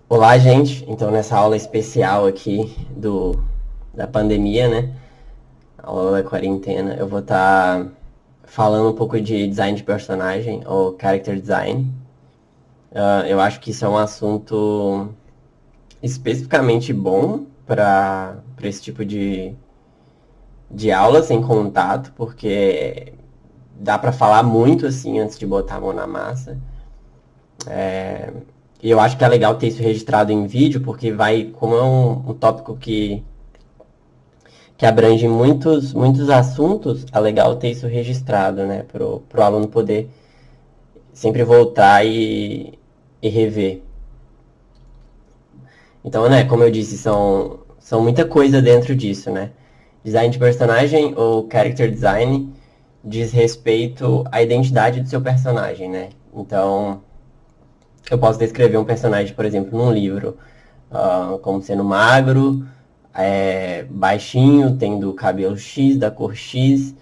Olá, gente. Então, nessa aula especial aqui da pandemia, né? A aula da quarentena, eu vou estar falando um pouco de design de personagem, ou character design. Eu acho que isso é um assunto especificamente bom para esse tipo de aula sem contato, porque dá para falar muito assim antes de botar a mão na massa. E eu acho que é legal ter isso registrado em vídeo, porque como é um tópico que abrange muitos assuntos, é legal ter isso registrado, né? Pro aluno poder sempre voltar e rever. Então, né, como eu disse, são muita coisa dentro disso, né? Design de personagem ou character design diz respeito à identidade do seu personagem, né? Então, eu posso descrever um personagem, por exemplo, num livro, como sendo magro, baixinho, tendo cabelo X, da cor X.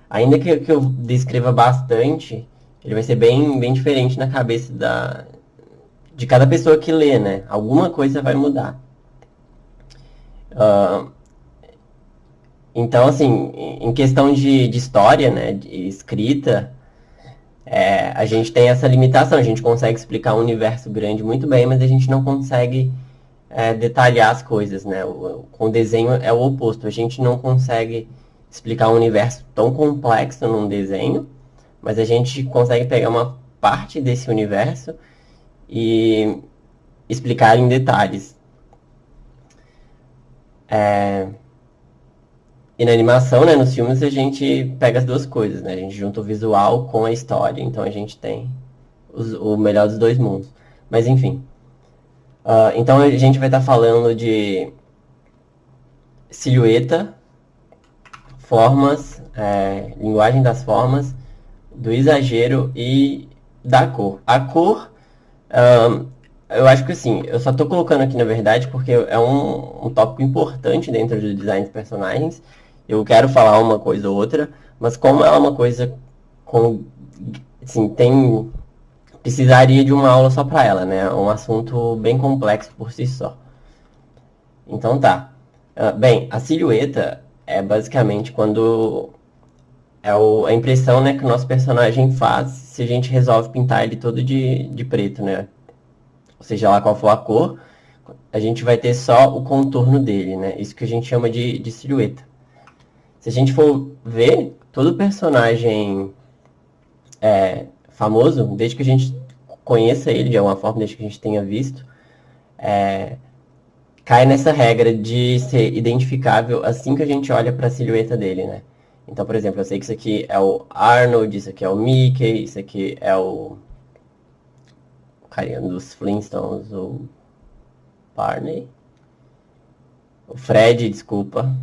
Ainda que eu descreva bastante, ele vai ser bem diferente na cabeça de cada pessoa que lê, né? Alguma coisa vai mudar. Ah, então, assim, em questão de história, né, de escrita, a gente tem essa limitação. A gente consegue explicar um universo grande muito bem, mas a gente não consegue detalhar as coisas, né? Com o desenho é o oposto. A gente não consegue explicar um universo tão complexo num desenho, mas a gente consegue pegar uma parte desse universo e explicar em detalhes. E na animação, né, nos filmes, a gente pega as duas coisas, né? A gente junta o visual com a história, então a gente tem o melhor dos dois mundos. Mas enfim. Então a gente vai estar falando de silhueta, formas, linguagem das formas, do exagero e da cor. A cor, eu acho que assim, eu só estou colocando aqui na verdade porque é um tópico importante dentro do design de personagens. Eu quero falar uma coisa ou outra, mas como ela é uma coisa com, assim, precisaria de uma aula só para ela, né? É um assunto bem complexo por si só. Então tá. Bem, a silhueta é basicamente quando a impressão, né, que o nosso personagem faz se a gente resolve pintar ele todo de preto, né? Ou seja lá qual for a cor, a gente vai ter só o contorno dele, né? Isso que a gente chama de silhueta. Se a gente for ver, todo personagem famoso, desde que a gente conheça ele de alguma forma, desde que a gente tenha visto, cai nessa regra de ser identificável assim que a gente olha para a silhueta dele, né? Então, por exemplo, eu sei que isso aqui é o Arnold, isso aqui é o Mickey, isso aqui é o carinha dos Flintstones, o Barney, o Fred, desculpa.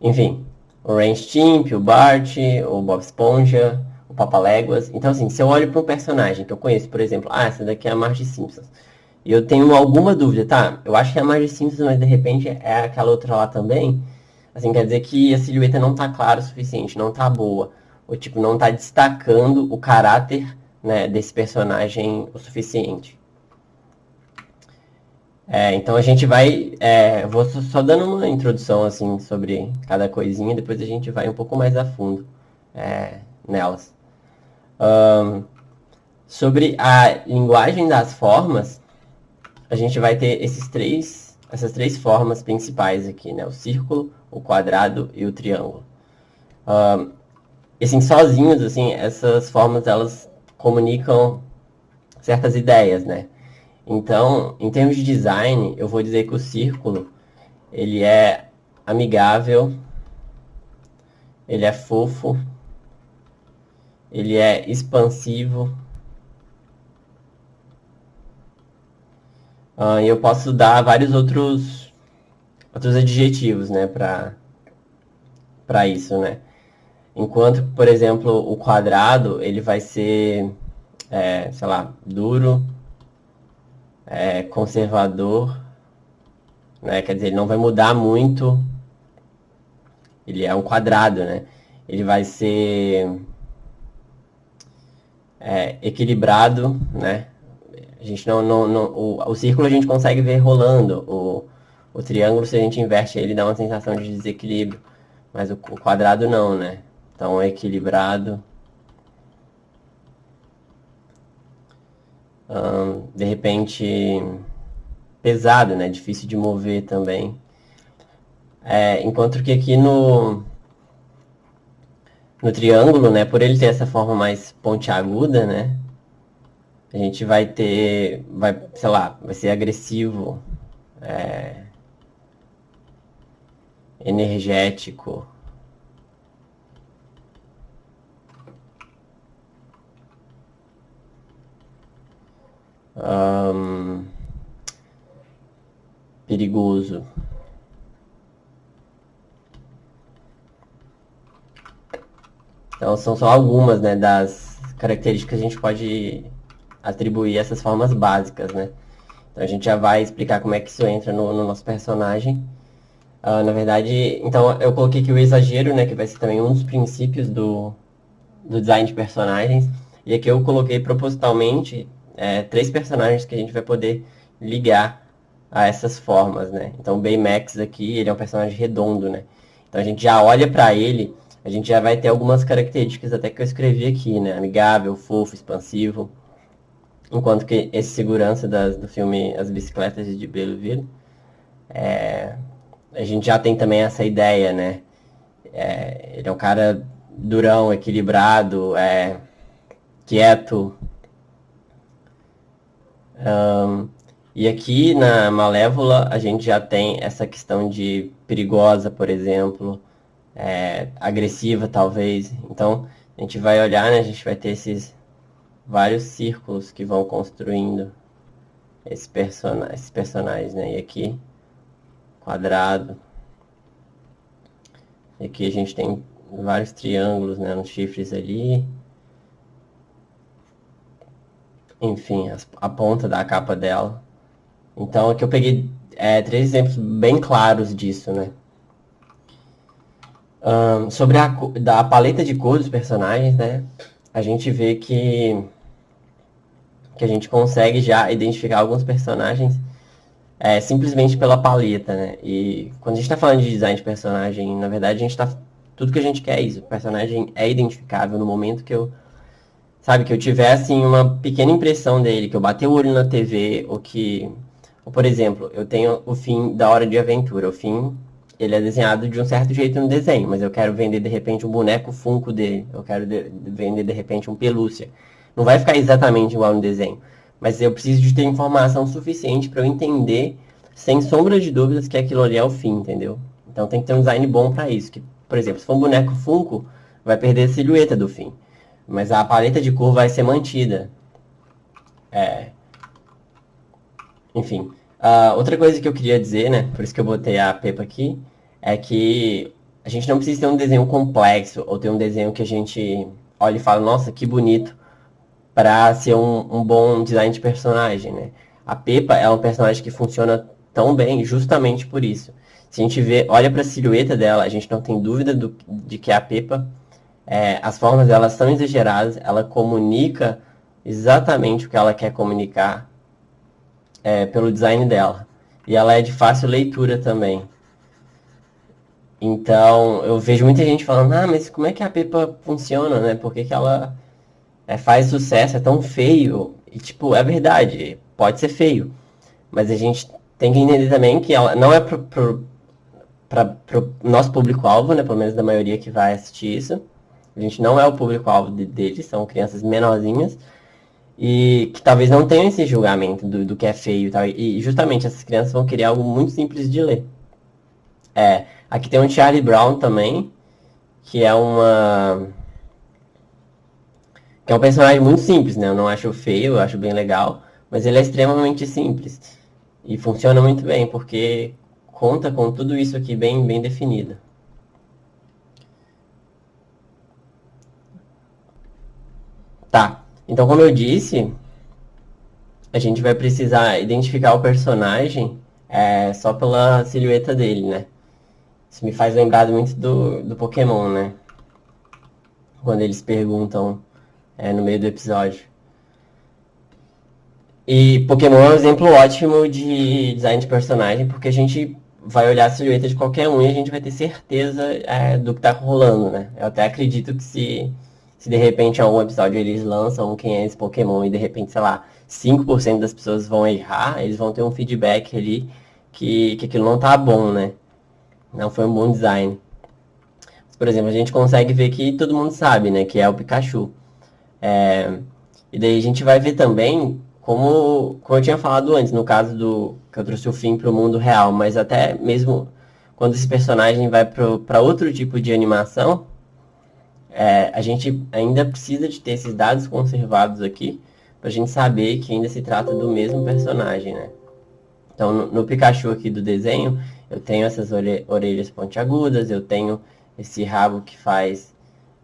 Enfim, o Ren Stimpy, o Bart, o Bob Esponja, o Papaléguas. Então, assim, se eu olho para um personagem que eu conheço, por exemplo, essa daqui é a Marge Simpsons, e eu tenho alguma dúvida, tá? Eu acho que é a Marge Simpsons, mas de repente é aquela outra lá também. Assim, quer dizer que a silhueta não tá clara o suficiente, não tá boa. Ou, tipo, não tá destacando o caráter, né, desse personagem o suficiente. Então a gente vai. Vou só dando uma introdução assim sobre cada coisinha, depois a gente vai um pouco mais a fundo nelas. Sobre a linguagem das formas, a gente vai ter essas três formas principais aqui, né? O círculo, o quadrado e o triângulo. E assim, sozinhos, assim, essas formas elas comunicam certas ideias, né? Então, em termos de design, eu vou dizer que o círculo ele é amigável, ele é fofo, ele é expansivo. E eu posso dar vários outros adjetivos, né, para isso, né? Enquanto, por exemplo, o quadrado ele vai ser, sei lá, duro, conservador, né? Quer dizer, ele não vai mudar muito. Ele é um quadrado, né? Ele vai ser equilibrado, né? A gente o círculo a gente consegue ver rolando. O triângulo, se a gente inverte ele, dá uma sensação de desequilíbrio. Mas o quadrado não, né? Então é equilibrado. De repente pesado, né? Difícil de mover também. Enquanto que aqui no triângulo, né? Por ele ter essa forma mais pontiaguda, né? A gente vai ter, sei lá, vai ser agressivo, energético. Perigoso. Então são só algumas, né, das características que a gente pode atribuir a essas formas básicas, né? Então a gente já vai explicar como é que isso entra no nosso personagem. Na verdade, então eu coloquei aqui o exagero, né, que vai ser também um dos princípios do design de personagens. E aqui eu coloquei propositalmente 3 personagens que a gente vai poder ligar a essas formas, né? Então o Baymax aqui, ele é um personagem redondo, né? Então a gente já olha para ele, a gente já vai ter algumas características até que eu escrevi aqui, né? Amigável, fofo, expansivo. Enquanto que esse segurança do filme As Bicicletas de Belleville, a gente já tem também essa ideia, né? Ele é um cara durão, equilibrado, quieto. E aqui na Malévola a gente já tem essa questão de perigosa, por exemplo, agressiva talvez. Então a gente vai olhar, né? A gente vai ter esses vários círculos que vão construindo esses personagens, né? E aqui quadrado. E aqui a gente tem vários triângulos, né? Nos chifres ali. Enfim, a ponta da capa dela. Então aqui eu peguei 3 exemplos bem claros disso, né? Sobre da paleta de cor dos personagens, né? A gente vê que a gente consegue já identificar alguns personagens simplesmente pela paleta, né? E quando a gente está falando de design de personagem, na verdade a gente tá tudo que a gente quer é isso. O personagem é identificável no momento que eu tiver assim uma pequena impressão dele, que eu bater o olho na TV, ou por exemplo, eu tenho o Finn da Hora de Aventura. O Finn, ele é desenhado de um certo jeito no desenho, mas eu quero vender de repente um boneco Funko dele, eu quero vender de repente um pelúcia. Não vai ficar exatamente igual no desenho, mas eu preciso de ter informação suficiente para eu entender, sem sombra de dúvidas, que aquilo ali é o Finn, entendeu? Então tem que ter um design bom para isso. Que, por exemplo, se for um boneco Funko, vai perder a silhueta do Finn, mas a paleta de cor vai ser mantida. Enfim, outra coisa que eu queria dizer, né, por isso que eu botei a Peppa aqui, é que a gente não precisa ter um desenho complexo, ou ter um desenho que a gente olha e fala, nossa, que bonito, para ser um bom design de personagem, né? A Peppa é um personagem que funciona tão bem justamente por isso. Se a gente olha para a silhueta dela, a gente não tem dúvida de que a Peppa, as formas dela são exageradas, ela comunica exatamente o que ela quer comunicar pelo design dela. E ela é de fácil leitura também. Então, eu vejo muita gente falando, mas como é que a Peppa funciona, né? Por que que ela faz sucesso, é tão feio? E, tipo, é verdade, pode ser feio. Mas a gente tem que entender também que ela não é pro nosso público-alvo, né? Pelo menos da maioria que vai assistir isso. A gente não é o público-alvo deles, são crianças menorzinhas. E que talvez não tenham esse julgamento do que é feio e tal. E justamente essas crianças vão querer algo muito simples de ler. Aqui tem um Charlie Brown também, que é que é um personagem muito simples, né? Eu não acho feio, eu acho bem legal, mas ele é extremamente simples. E funciona muito bem, porque conta com tudo isso aqui bem, bem definido. Tá, então como eu disse, a gente vai precisar identificar o personagem só pela silhueta dele, né? Isso me faz lembrar muito do Pokémon, né? Quando eles perguntam no meio do episódio. E Pokémon é um exemplo ótimo de design de personagem, porque a gente vai olhar a silhueta de qualquer um e a gente vai ter certeza do que tá rolando, né? Eu até acredito que se de repente em algum episódio eles lançam quem é esse Pokémon e de repente, sei lá, 5% das pessoas vão errar, eles vão ter um feedback ali que aquilo não tá bom, né? Não foi um bom design. Mas, por exemplo, a gente consegue ver que todo mundo sabe, né? Que é o Pikachu. É, e daí a gente vai ver também, como eu tinha falado antes, no caso do que eu trouxe o fim para o mundo real, mas até mesmo quando esse personagem vai para outro tipo de animação, a gente ainda precisa de ter esses dados conservados aqui para a gente saber que ainda se trata do mesmo personagem, né? Então, no Pikachu aqui do desenho, eu tenho essas orelhas pontiagudas, eu tenho esse rabo que faz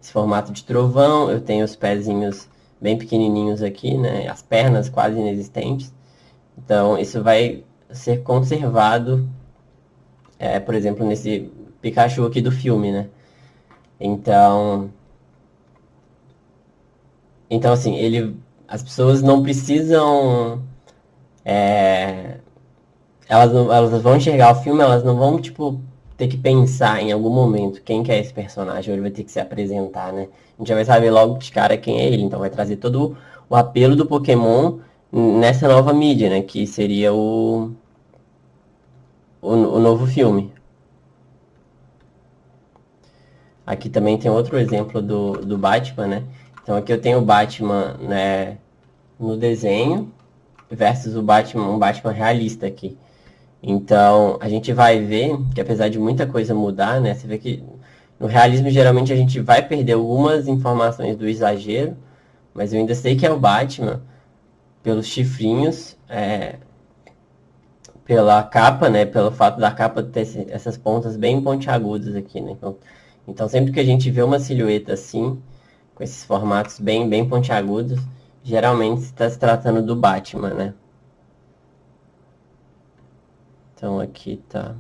esse formato de trovão, eu tenho os pezinhos bem pequenininhos aqui, né? As pernas quase inexistentes. Então, isso vai ser conservado, por exemplo, nesse Pikachu aqui do filme, né? Então, então assim, as pessoas não precisam elas vão enxergar o filme, elas não vão, tipo, ter que pensar em algum momento quem que é esse personagem, ou ele vai ter que se apresentar, né? A gente já vai saber logo de cara quem é ele, então vai trazer todo o apelo do Pokémon nessa nova mídia, né? Que seria o novo filme. Aqui também tem outro exemplo do Batman, né? Então aqui eu tenho o Batman, né, no desenho versus um Batman realista aqui. Então, a gente vai ver que apesar de muita coisa mudar, né? Você vê que no realismo geralmente a gente vai perder algumas informações do exagero, mas eu ainda sei que é o Batman pelos chifrinhos, pela capa, né? Pelo fato da capa ter essas pontas bem pontiagudas aqui, né? Então sempre que a gente vê uma silhueta assim, com esses formatos bem pontiagudos, geralmente está se tratando do Batman, né? Então aqui tá.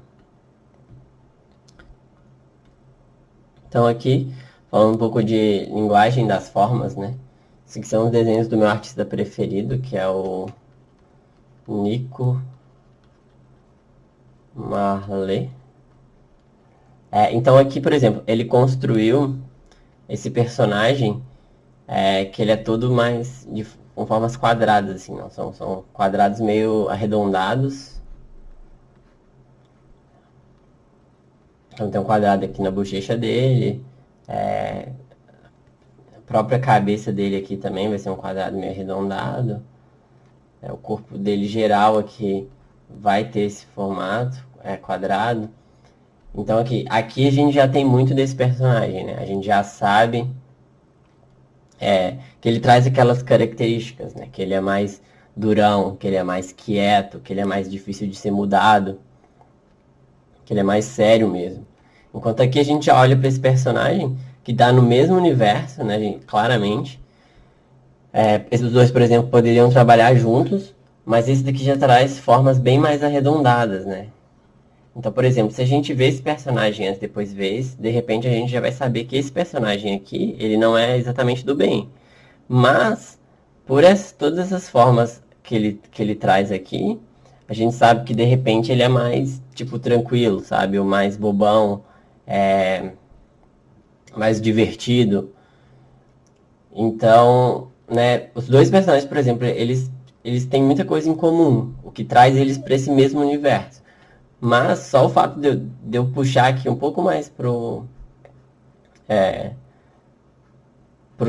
Então aqui, falando um pouco de linguagem das formas, né? Esses aqui são os desenhos do meu artista preferido, que é o Nico Marley. Então aqui, por exemplo, ele construiu esse personagem que ele é todo mais com formas quadradas, assim, não? São quadrados meio arredondados. Então tem um quadrado aqui na bochecha dele. A própria cabeça dele aqui também vai ser um quadrado meio arredondado. O corpo dele geral aqui vai ter esse formato quadrado. Então aqui a gente já tem muito desse personagem, né? A gente já sabe que ele traz aquelas características, né? Que ele é mais durão, que ele é mais quieto, que ele é mais difícil de ser mudado, que ele é mais sério mesmo. Enquanto aqui a gente já olha para esse personagem que está no mesmo universo, né, gente, claramente. Esses dois, por exemplo, poderiam trabalhar juntos, mas esse daqui já traz formas bem mais arredondadas, né? Então, por exemplo, se a gente vê esse personagem antes, depois vê esse, de repente a gente já vai saber que esse personagem aqui, ele não é exatamente do bem. Mas, todas essas formas que ele traz aqui, a gente sabe que de repente ele é mais, tipo, tranquilo, sabe? O mais bobão, mais divertido. Então, né, os dois personagens, por exemplo, eles têm muita coisa em comum, o que traz eles para esse mesmo universo. Mas só o fato de eu puxar aqui um pouco mais pros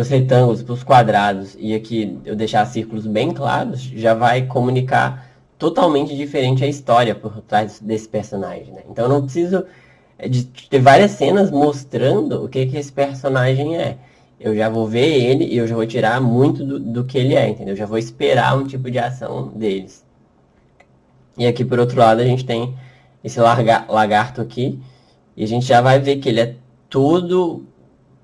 retângulos, pros quadrados, e aqui eu deixar círculos bem claros, já vai comunicar totalmente diferente a história por trás desse personagem, né? Então eu não preciso de ter várias cenas mostrando o que esse personagem é. Eu já vou ver ele e eu já vou tirar muito do que ele é, entendeu? Eu já vou esperar um tipo de ação deles. E aqui por outro lado a gente tem esse lagarto aqui, e a gente já vai ver que ele é todo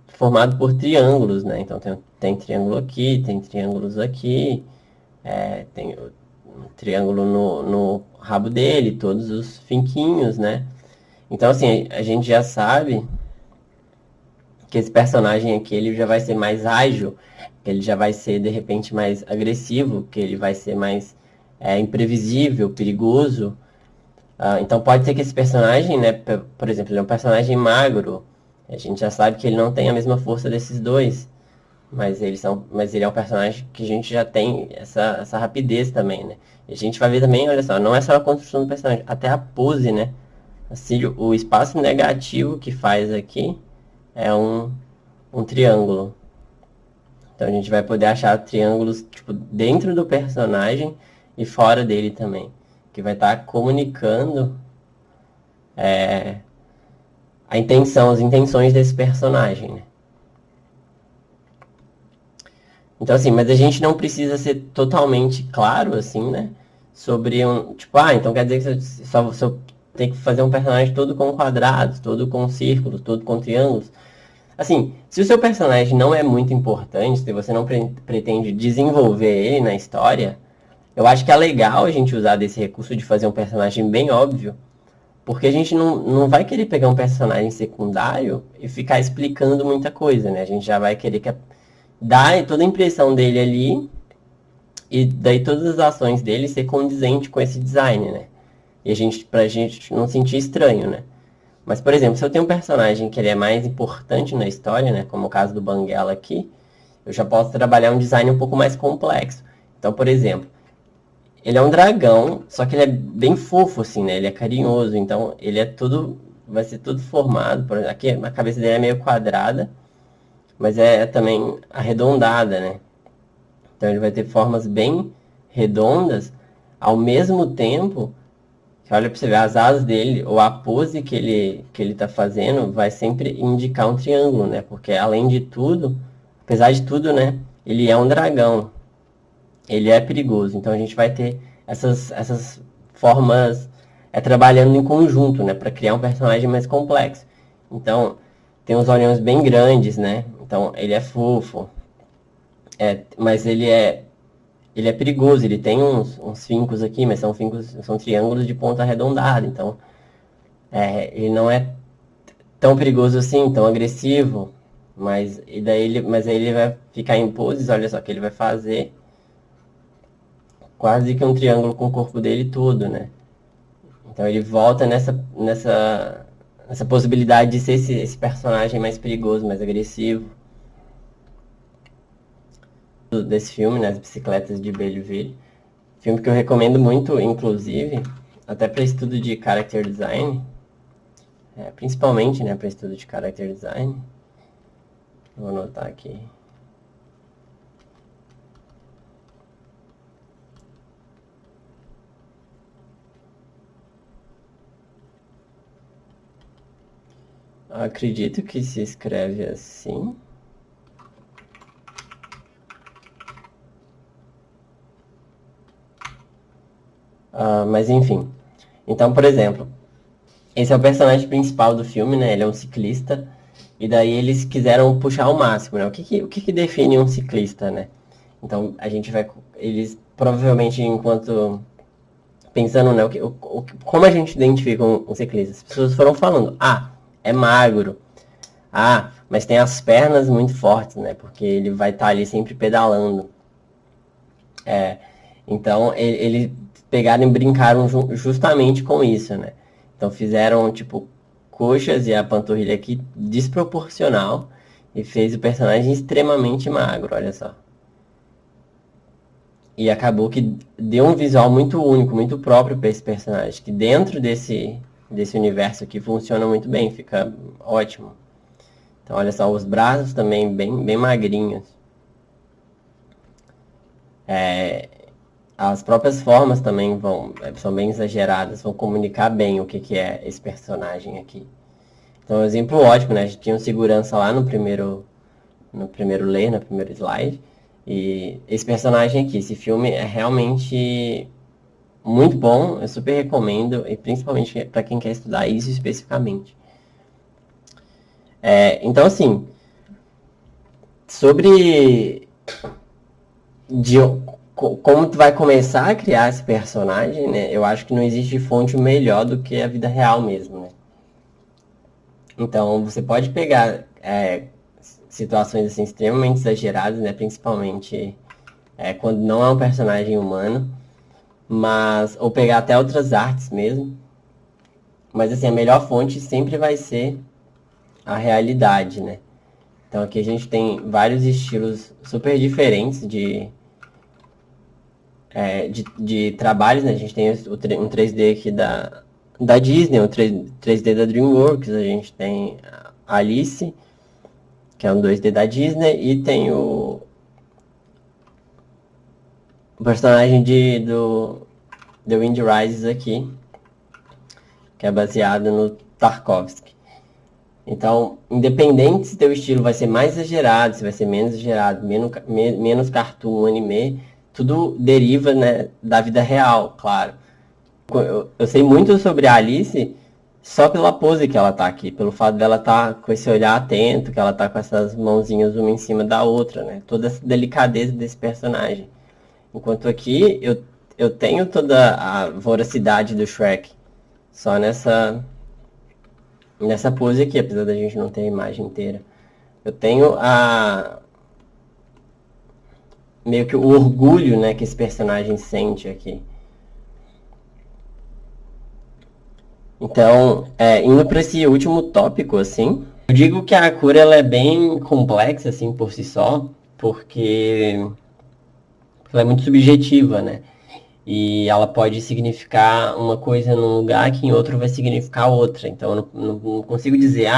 formado por triângulos, né? Então tem triângulo aqui, tem triângulos aqui, tem um triângulo no rabo dele, todos os finquinhos, né? Então assim, a gente já sabe que esse personagem aqui ele já vai ser mais ágil, que ele já vai ser de repente mais agressivo, que ele vai ser mais imprevisível, perigoso. Então pode ser que esse personagem, né, por exemplo, ele é um personagem magro. A gente já sabe que ele não tem a mesma força desses dois. Mas ele é um personagem que a gente já tem essa rapidez também, né? E a gente vai ver também, olha só, não é só a construção do personagem, até a pose, né? Assim, o espaço negativo que faz aqui é um triângulo. Então a gente vai poder achar triângulos tipo, dentro do personagem e fora dele também. Que vai estar comunicando as intenções desse personagem, né? Então, assim, mas a gente não precisa ser totalmente claro, assim, né? Sobre tipo, então quer dizer que só tem que fazer um personagem todo com quadrados, todo com círculos, todo com triângulos. Assim, se o seu personagem não é muito importante, se você não pretende desenvolver ele na história, eu acho que é legal a gente usar desse recurso de fazer um personagem bem óbvio, porque a gente não vai querer pegar um personagem secundário e ficar explicando muita coisa, né? A gente já vai querer dar toda a impressão dele ali e daí todas as ações dele ser condizente com esse design, né? E pra gente não sentir estranho, né? Mas, por exemplo, se eu tenho um personagem que ele é mais importante na história, né? Como o caso do Banguela aqui, eu já posso trabalhar um design um pouco mais complexo. Então, por exemplo, ele é um dragão, só que ele é bem fofo, assim, né? Ele é carinhoso, então ele é tudo... Vai ser tudo formado. Aqui a cabeça dele é meio quadrada, mas é também arredondada, né? Então ele vai ter formas bem redondas, ao mesmo tempo que olha para você ver as asas dele ou a pose que ele tá fazendo vai sempre indicar um triângulo, né? Porque além de tudo, apesar de tudo, né? Ele é um dragão, ele é perigoso. Então a gente vai ter essas formas trabalhando em conjunto, né? Para criar um personagem mais complexo. Então tem uns olhões bem grandes, né? Então ele é fofo, mas ele é perigoso, ele tem uns fincos aqui, mas são triângulos de ponta arredondada, então ele não é tão perigoso assim, tão agressivo, mas aí ele vai ficar em poses, olha só, que ele vai fazer quase que um triângulo com o corpo dele todo, né? Então ele volta nessa possibilidade de ser esse personagem mais perigoso, mais agressivo. Desse filme, né, As Bicicletas de Belleville. Filme que eu recomendo muito, inclusive, até para estudo de character design, principalmente, né, para estudo de character design. Vou anotar aqui. Acredito que se escreve assim. Mas enfim. Então, por exemplo, esse é o personagem principal do filme, né? Ele é um ciclista. E daí eles quiseram puxar ao máximo, né? O que define um ciclista, né? Então a gente vai. Eles provavelmente, enquanto. Pensando, né? Como a gente identifica um ciclista? As pessoas foram falando, é magro. Mas tem as pernas muito fortes, né? Porque ele vai estar ali sempre pedalando. Então, eles pegaram e brincaram justamente com isso, né? Então, fizeram, tipo, coxas e a panturrilha aqui desproporcional e fez o personagem extremamente magro, olha só. E acabou que deu um visual muito único, muito próprio para esse personagem, que dentro desse universo aqui funciona muito bem, fica ótimo. Então, olha só, os braços também bem magrinhos. As próprias formas também são bem exageradas, vão comunicar bem o que é esse personagem aqui. Então, um exemplo ótimo, né? A gente tinha um segurança lá no primeiro no primeiro slide. E esse personagem aqui, esse filme é realmente muito bom, eu super recomendo, e principalmente para quem quer estudar isso especificamente. Então, assim, sobre como tu vai começar a criar esse personagem, né? Eu acho que não existe fonte melhor do que a vida real mesmo, né? Então, você pode pegar situações assim extremamente exageradas, né? Principalmente quando não é um personagem humano, mas ou pegar até outras artes mesmo. Mas assim, a melhor fonte sempre vai ser a realidade, né? Então aqui a gente tem vários estilos super diferentes de trabalhos, né? A gente tem um 3D aqui da Disney, um 3D da DreamWorks, a gente tem a Alice, que é um 2D da Disney, e tem o personagem do The Wind Rises aqui, que é baseado no Tarkovsky. Então, independente se teu estilo vai ser mais exagerado, se vai ser menos exagerado, menos cartoon, anime, tudo deriva, né, da vida real, claro. Eu sei muito sobre a Alice só pela pose que ela tá aqui, pelo fato dela tá com esse olhar atento, que ela tá com essas mãozinhas uma em cima da outra, né? Toda essa delicadeza desse personagem. Enquanto aqui eu tenho toda a voracidade do Shrek, só nessa pose aqui, apesar da gente não ter a imagem inteira. Eu tenho meio que o orgulho, né, que esse personagem sente aqui. Então, indo para esse último tópico, assim, eu digo que a cura ela é bem complexa, assim, por si só, porque ela é muito subjetiva, né? E ela pode significar uma coisa num lugar que em outro vai significar outra. Então, eu não consigo dizer,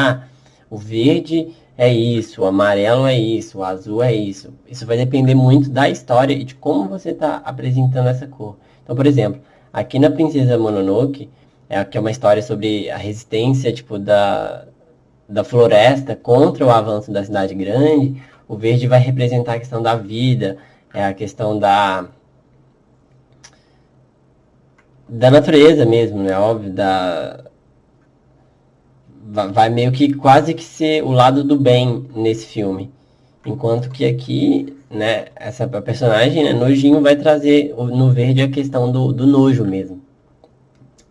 o verde é isso, o amarelo é isso, o azul é isso. Isso vai depender muito da história e de como você está apresentando essa cor. Então, por exemplo, aqui na Princesa Mononoke, que é uma história sobre a resistência, tipo, da floresta contra o avanço da cidade grande, o verde vai representar a questão da vida, a questão da natureza mesmo, né? Óbvio, vai meio que quase que ser o lado do bem nesse filme. Enquanto que aqui, né, essa personagem, né, Nojinho, vai trazer no verde a questão do nojo mesmo.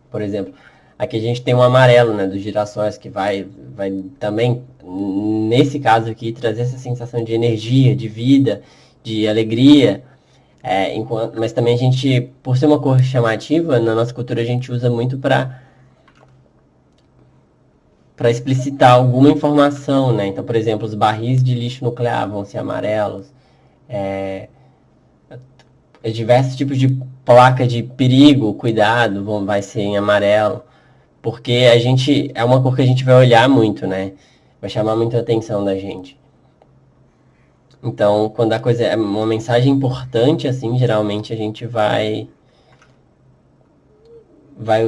Por exemplo, aqui a gente tem um amarelo, né, dos girassóis, que vai também, nesse caso aqui, trazer essa sensação de energia, de vida, de alegria. Mas também a gente, por ser uma cor chamativa, na nossa cultura a gente usa muito para explicitar alguma informação, né? Então, por exemplo, os barris de lixo nuclear vão ser amarelos. Diversos tipos de placa de perigo, cuidado, vai ser em amarelo. Porque é uma cor que a gente vai olhar muito, né? Vai chamar muito a atenção da gente. Então, quando a coisa é uma mensagem importante, assim, geralmente a gente vai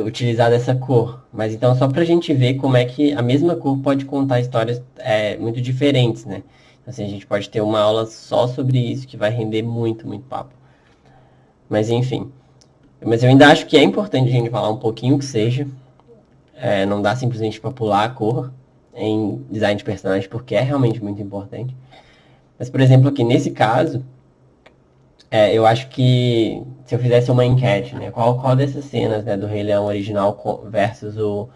utilizar dessa cor. Mas então, só pra gente ver como é que a mesma cor pode contar histórias muito diferentes, né? Então, assim, a gente pode ter uma aula só sobre isso, que vai render muito, muito papo. Mas, enfim. Mas eu ainda acho que é importante a gente falar um pouquinho que seja. Não dá simplesmente pra pular a cor em design de personagem, porque é realmente muito importante. Mas, por exemplo, aqui nesse caso, eu acho que se eu fizesse uma enquete, né, qual dessas cenas, né, do Rei Leão original versus o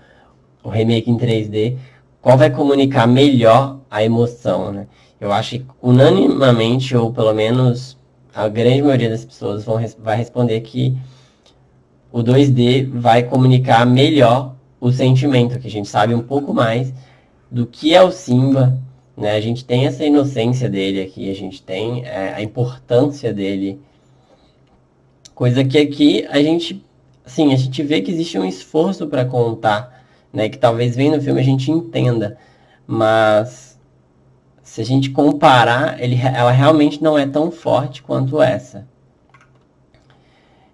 remake em 3D, qual vai comunicar melhor a emoção, né? Eu acho que unanimamente, ou pelo menos a grande maioria das pessoas vai responder que o 2D vai comunicar melhor o sentimento, que a gente sabe um pouco mais do que é o Simba, né? A gente tem essa inocência dele aqui, a gente tem a importância dele, coisa que aqui a gente vê que existe um esforço para contar, né? Que talvez vendo no filme a gente entenda, mas se a gente comparar, ela realmente não é tão forte quanto essa.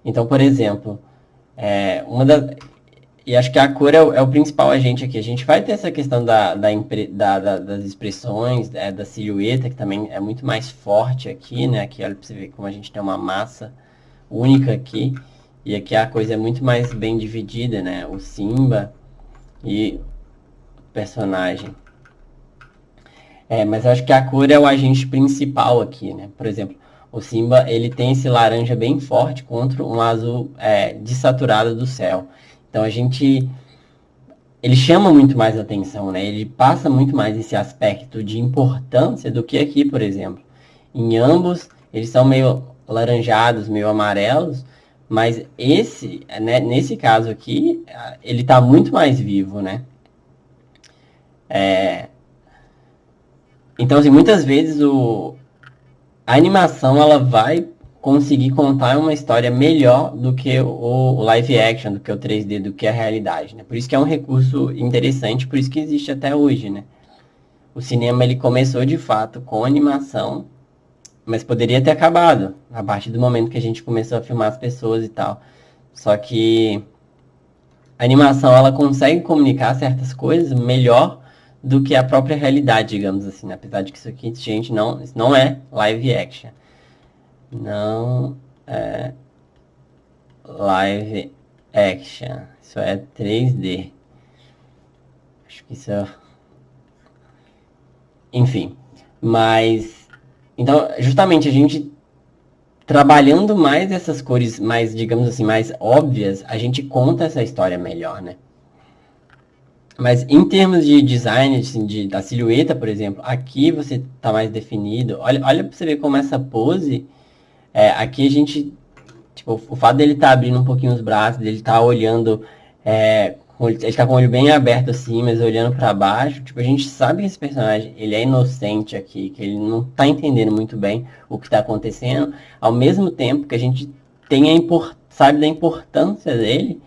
Então, por exemplo, e acho que a cor é o principal agente aqui. A gente vai ter essa questão das expressões, da silhueta, que também é muito mais forte aqui, né? Aqui, olha pra você ver como a gente tem uma massa única aqui. E aqui a coisa é muito mais bem dividida, né? O Simba e o personagem. Mas eu acho que a cor é o agente principal aqui, né? Por exemplo, o Simba, ele tem esse laranja bem forte contra um azul desaturado do céu. Então ele chama muito mais atenção, né? Ele passa muito mais esse aspecto de importância do que aqui, por exemplo. Em ambos, eles são meio laranjados, meio amarelos, Mas né, nesse caso aqui, ele está muito mais vivo, né? Então, assim, muitas vezes a animação ela vai conseguir contar uma história melhor do que o live action, do que o 3D, do que a realidade, né? Por isso que é um recurso interessante, por isso que existe até hoje, né? O cinema ele começou de fato com animação, mas poderia ter acabado a partir do momento que a gente começou a filmar as pessoas e tal. Só que a animação ela consegue comunicar certas coisas melhor do que a própria realidade, digamos assim, né? Apesar de que isso aqui, gente, isso não é live action. Não é live action. Isso é 3D. Acho que isso é... Enfim. Mas... Então, justamente, a gente trabalhando mais essas cores mais, digamos assim, mais óbvias, a gente conta essa história melhor, né? Mas em termos de design, assim, da silhueta, por exemplo, aqui você tá mais definido. Olha pra você ver como essa pose, aqui a gente, tipo, o fato dele tá abrindo um pouquinho os braços, dele tá olhando, ele tá com o olho bem aberto assim, mas olhando para baixo, tipo, a gente sabe que esse personagem, ele é inocente aqui, que ele não tá entendendo muito bem o que tá acontecendo, ao mesmo tempo que a gente sabe da importância dele,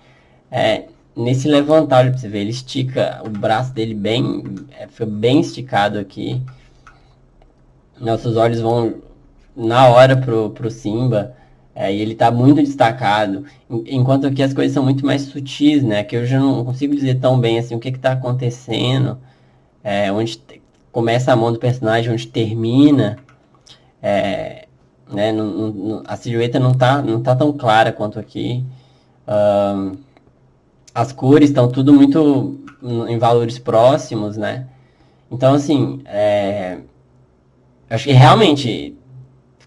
é, nesse levantar, olha pra você ver, ele estica o braço dele bem, foi bem esticado aqui. Nossos olhos vão na hora pro Simba, e ele tá muito destacado. Enquanto aqui as coisas são muito mais sutis, né? Que eu já não consigo dizer tão bem assim o que tá acontecendo, onde começa a mão do personagem, onde termina, né? A silhueta não tá tão clara quanto aqui. As cores estão tudo muito em valores próximos, né? Então, assim, acho que realmente,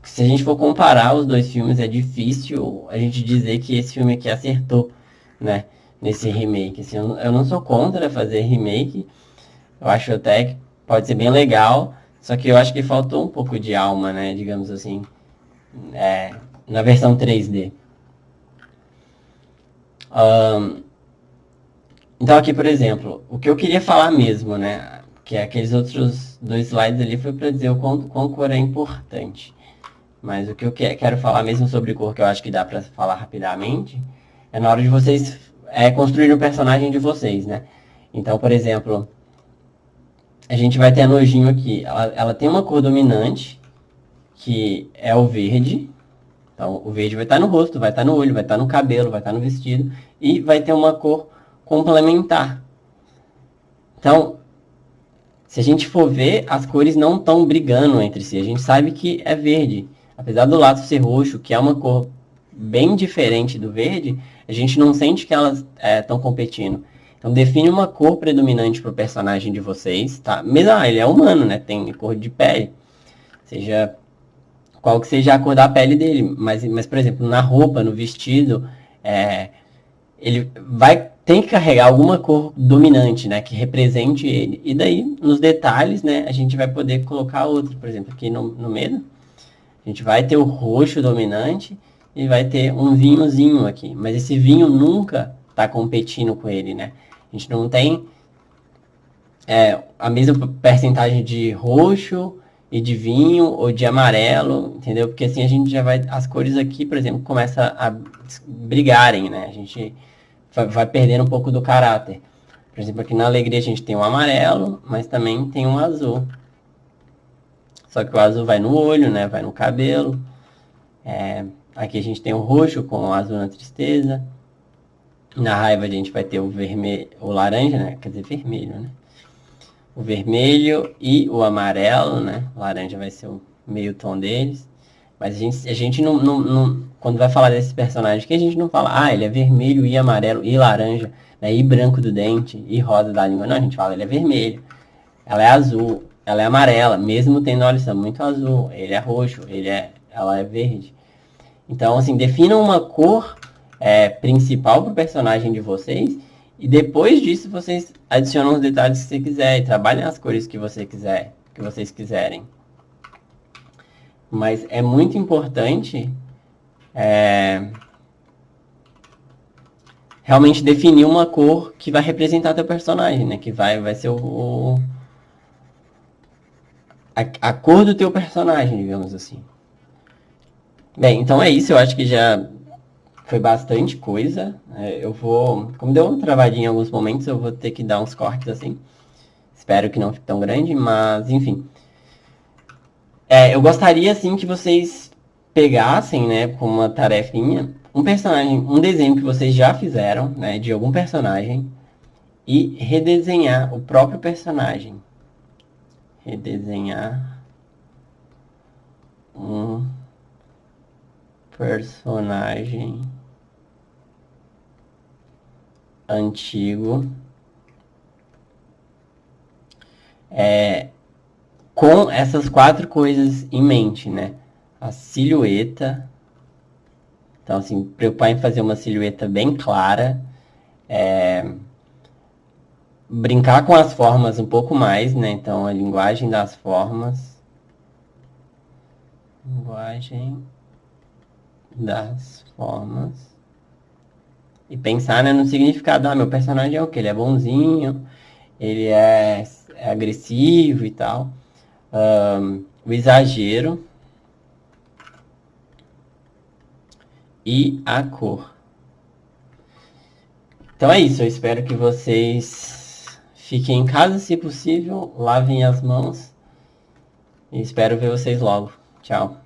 se a gente for comparar os dois filmes, é difícil a gente dizer que esse filme aqui acertou, né? Nesse remake. Assim, eu não sou contra fazer remake. Eu acho até que pode ser bem legal. Só que eu acho que faltou um pouco de alma, né? Digamos assim, na versão 3D. Então aqui, por exemplo, o que eu queria falar mesmo, né? Que aqueles outros dois slides ali foi para dizer o quão cor é importante. Mas o que eu quero falar mesmo sobre cor, que eu acho que dá para falar rapidamente, é na hora de vocês construir o personagem de vocês, né? Então, por exemplo, a gente vai ter a nojinho aqui. Ela tem uma cor dominante, que é o verde. Então, o verde vai estar no rosto, vai estar no olho, vai estar no cabelo, vai estar no vestido. E vai ter uma cor complementar. Então, se a gente for ver, as cores não estão brigando entre si. A gente sabe que é verde. Apesar do laço ser roxo, que é uma cor bem diferente do verde, a gente não sente que elas estão competindo. Então define uma cor predominante para o personagem de vocês, tá? Mesmo, ele é humano, né? Tem cor de pele. Seja qual que seja a cor da pele dele. Mas por exemplo, na roupa, no vestido, ele tem que carregar alguma cor dominante, né, que represente ele. E daí, nos detalhes, né, a gente vai poder colocar outro. Por exemplo, aqui no meio, a gente vai ter o roxo dominante e vai ter um vinhozinho aqui. Mas esse vinho nunca está competindo com ele, né? A gente não tem a mesma percentagem de roxo e de vinho ou de amarelo, entendeu? Porque assim a gente já vai... As cores aqui, por exemplo, começam a brigarem, né? A gente vai perdendo um pouco do caráter. Por exemplo, aqui na alegria a gente tem um amarelo, mas também tem um azul. Só que o azul vai no olho, né? Vai no cabelo. Aqui a gente tem o roxo com o azul na tristeza. Na raiva a gente vai ter o vermelho, o laranja, né? Quer dizer, vermelho, né? O vermelho e o amarelo, né? O laranja vai ser o meio tom deles. Mas a gente não, quando vai falar desse personagem, que a gente não fala, ele é vermelho e amarelo e laranja, né? E branco do dente e rosa da língua. Não, a gente fala, ele é vermelho, ela é azul, ela é amarela, mesmo tendo olhos muito azul, ele é roxo, ela é verde. Então, assim, definam uma cor principal para o personagem de vocês e depois disso vocês adicionam os detalhes que você quiser e trabalhem as cores que vocês quiserem. Mas é muito importante realmente definir uma cor que vai representar teu personagem, né? Que vai ser a cor do teu personagem, digamos assim. Bem, então é isso, eu acho que já foi bastante coisa. Eu vou, como deu uma travadinha em alguns momentos, eu vou ter que dar uns cortes assim. Espero que não fique tão grande, mas enfim. Eu gostaria assim que vocês pegassem, né, como uma tarefinha, um personagem, um desenho que vocês já fizeram, né, de algum personagem e redesenhar o próprio personagem. Redesenhar um personagem antigo com essas quatro coisas em mente, né? A silhueta. Então, assim, preocupar em fazer uma silhueta bem clara. Brincar com as formas um pouco mais, né? Então, a linguagem das formas. Linguagem das formas. E pensar, né, no significado. Ah, meu personagem é o quê? Ele é bonzinho, ele é agressivo e tal. O exagero e a cor. Então é isso, eu espero que vocês fiquem em casa, se possível, lavem as mãos e espero ver vocês logo. Tchau.